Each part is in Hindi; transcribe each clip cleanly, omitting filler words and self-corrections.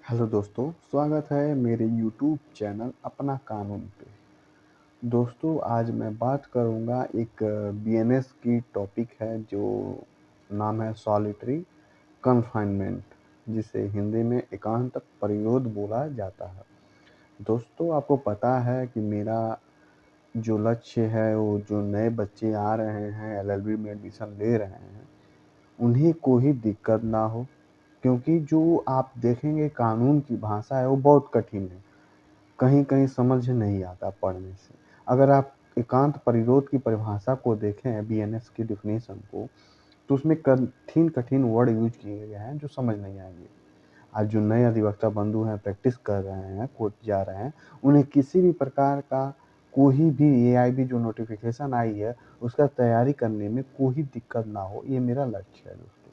हेलो दोस्तों, स्वागत है मेरे यूट्यूब चैनल अपना कानून पे। दोस्तों, आज मैं बात करूँगा एक बीएनएस की टॉपिक है जो नाम है सॉलिटरी कन्फाइनमेंट, जिसे हिंदी में एकांत परिरोध बोला जाता है। दोस्तों, आपको पता है कि मेरा जो लक्ष्य है वो जो नए बच्चे आ रहे हैं एलएलबी में एडमिशन ले रहे हैं, उन्हें कोई दिक्कत ना हो, क्योंकि जो आप देखेंगे कानून की भाषा है वो बहुत कठिन है। कहीं-कहीं समझ नहीं आता पढ़ने से। अगर आप एकांत परिरोध की परिभाषा को देखें बीएनएस की डेफिनेशन को, तो उसमें कठिन-कठिन वर्ड यूज़ किए गए हैं जो समझ नहीं आएँगे। आज जो नए अधिवक्ता बंधु हैं, प्रैक्टिस कर रहे हैं, कोर्ट जा रहे हैं, उन्हें किसी भी प्रकार का कोई भी एआईबी जो नोटिफ़िकेशन आई है, उसका तैयारी करने में कोई दिक्कत ना हो, ये मेरा लक्ष्य है दोस्तों।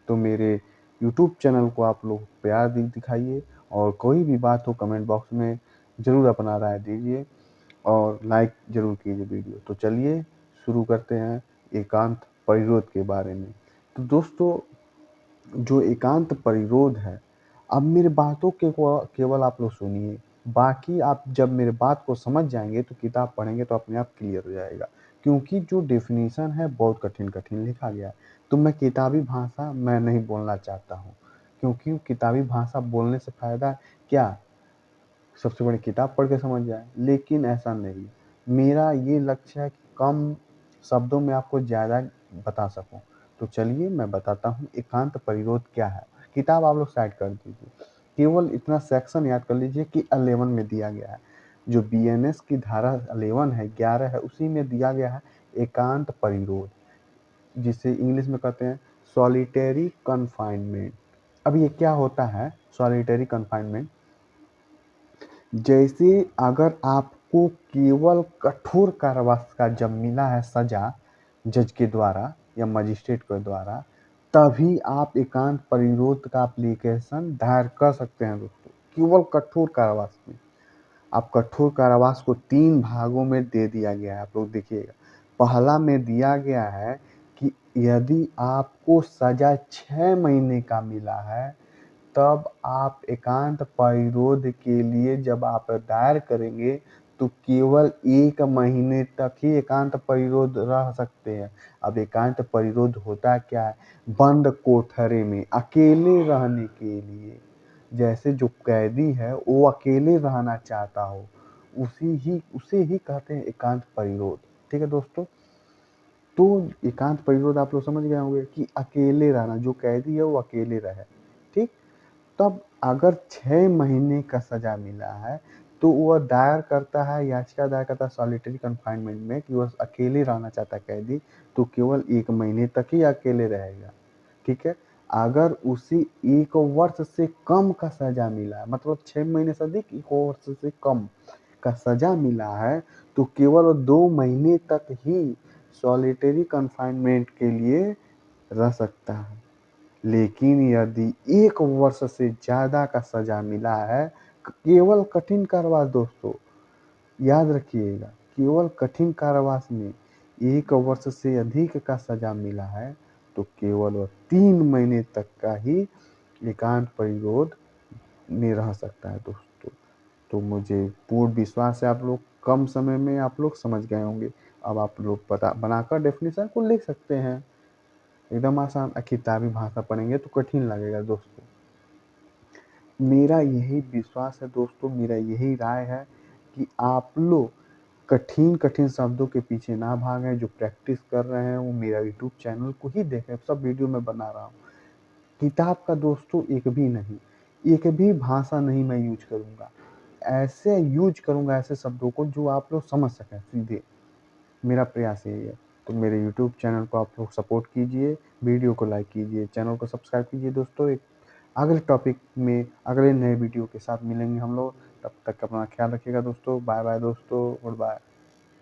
तो मेरे यूट्यूब चैनल को आप लोग प्यार दिखाइए और कोई भी बात हो कमेंट बॉक्स में ज़रूर अपना राय दीजिए और लाइक ज़रूर कीजिए वीडियो। तो चलिए शुरू करते हैं एकांत परिरोध के बारे में। तो दोस्तों, जो एकांत परिरोध है, अब मेरी बातों के को केवल आप लोग सुनिए, बाकी आप जब मेरे बात को समझ जाएँगे तो किताब पढ़ेंगे तो अपने आप क्लियर हो जाएगा। क्योंकि जो डेफ़िनेशन है बहुत कठिन-कठिन लिखा गया है, तो मैं किताबी भाषा मैं नहीं बोलना चाहता हूँ, क्योंकि किताबी भाषा बोलने से फ़ायदा क्या? सबसे बड़ी किताब पढ़ के समझ जाएँ, लेकिन ऐसा नहीं। मेरा ये लक्ष्य है कि कम शब्दों में आपको ज़्यादा बता सकूँ। तो चलिए मैं बताता हूँ एकांत परिरोध क्या है। किताब आप लोग साइड कर दीजिए। केवल इतना सेक्शन याद कर लीजिए कि 11 में दिया गया है। जो बीएनएस की धारा 11 है, 11 है, उसी में दिया गया है एकांत परिरोध, जिसे इंग्लिश में कहते हैं सॉलिटरी कन्फाइनमेंट। अब ये क्या होता है सॉलिटरी कन्फाइनमेंट? जैसे अगर आपको केवल कठोर कारावास का जब मिला है सजा जज के द्वारा या मजिस्ट्रेट के द्वारा, तभी आप एकांत परिरोध का एप्लीकेशन दायर कर सकते हैं दोस्तों, केवल कठोर कारावास में। अब कठोर कारावास को 3 भागों में दे दिया गया है, आप लोग देखिएगा। पहला में दिया गया है कि यदि आपको सजा 6 महीने का मिला है, तब आप एकांत परिरोध के लिए जब आप दायर करेंगे, तो केवल 1 महीने तक ही एकांत परिरोध रह सकते हैं। अब एकांत परिरोध होता क्या है? बंद कोठरी में अकेले रहने के लिए। जैसे जो कैदी है वो अकेले रहना चाहता हो, उसे ही कहते हैं एकांत परिरोध। ठीक है दोस्तों? तो एकांत परिरोध आप लोग समझ गए होंगे कि अकेले रहना, जो कैदी है वो अकेले रहे। ठीक? तब अगर 6 महीने का सज़ा मिला है, तो वह दायर करता है, याचिका दायर करता है सॉलिटरी कन्फाइनमेंट में कि वह अकेले रहना चाहता है कैदी, तो केवल 1 महीने तक ही अकेले रहेगा। ठीक है? अगर उसे 1 वर्ष से कम का सज़ा मिला है, मतलब 6 महीने से अधिक 1 वर्ष से कम का सज़ा मिला है, तो केवल 2 महीने तक ही सॉलिटरी कन्फाइनमेंट के लिए रह सकता है। लेकिन यदि 1 वर्ष से ज़्यादा का सज़ा मिला है, केवल कठिन कारावास दोस्तों, याद रखिएगा, केवल कठिन कारावास में 1 वर्ष से अधिक का सज़ा मिला है, तो केवल वह 3 महीने तक का ही एकांत परिरोध में रह सकता है दोस्तों। तो मुझे पूर्ण विश्वास है आप लोग कम समय में आप लोग समझ गए होंगे। अब आप लोग पता बनाकर डेफिनेशन को लिख सकते हैं। एकदम आसान। किताबी भाषा पढ़ेंगे तो कठिन लगेगा दोस्तों। मेरा यही विश्वास है दोस्तों, मेरा यही राय है कि आप लोग कठिन-कठिन शब्दों के पीछे ना भागें। जो प्रैक्टिस कर रहे हैं वो मेरा यूट्यूब चैनल को ही देखें, सब वीडियो मैं बना रहा हूँ। किताब का दोस्तों एक भी नहीं, एक भी भाषा नहीं मैं यूज़ करूँगा। ऐसे यूज़ करूँगा ऐसे शब्दों को जो आप लोग समझ सकें सीधे। मेरा प्रयास यही है। तो मेरे यूट्यूब चैनल को आप लोग सपोर्ट कीजिए, वीडियो को लाइक कीजिए, चैनल को सब्सक्राइब कीजिए दोस्तों। एक अगले टॉपिक में अगले नए वीडियो के साथ मिलेंगे हम लोग। तब तक अपना ख्याल रखिएगा दोस्तों। बाय बाय दोस्तों, गुड बाय।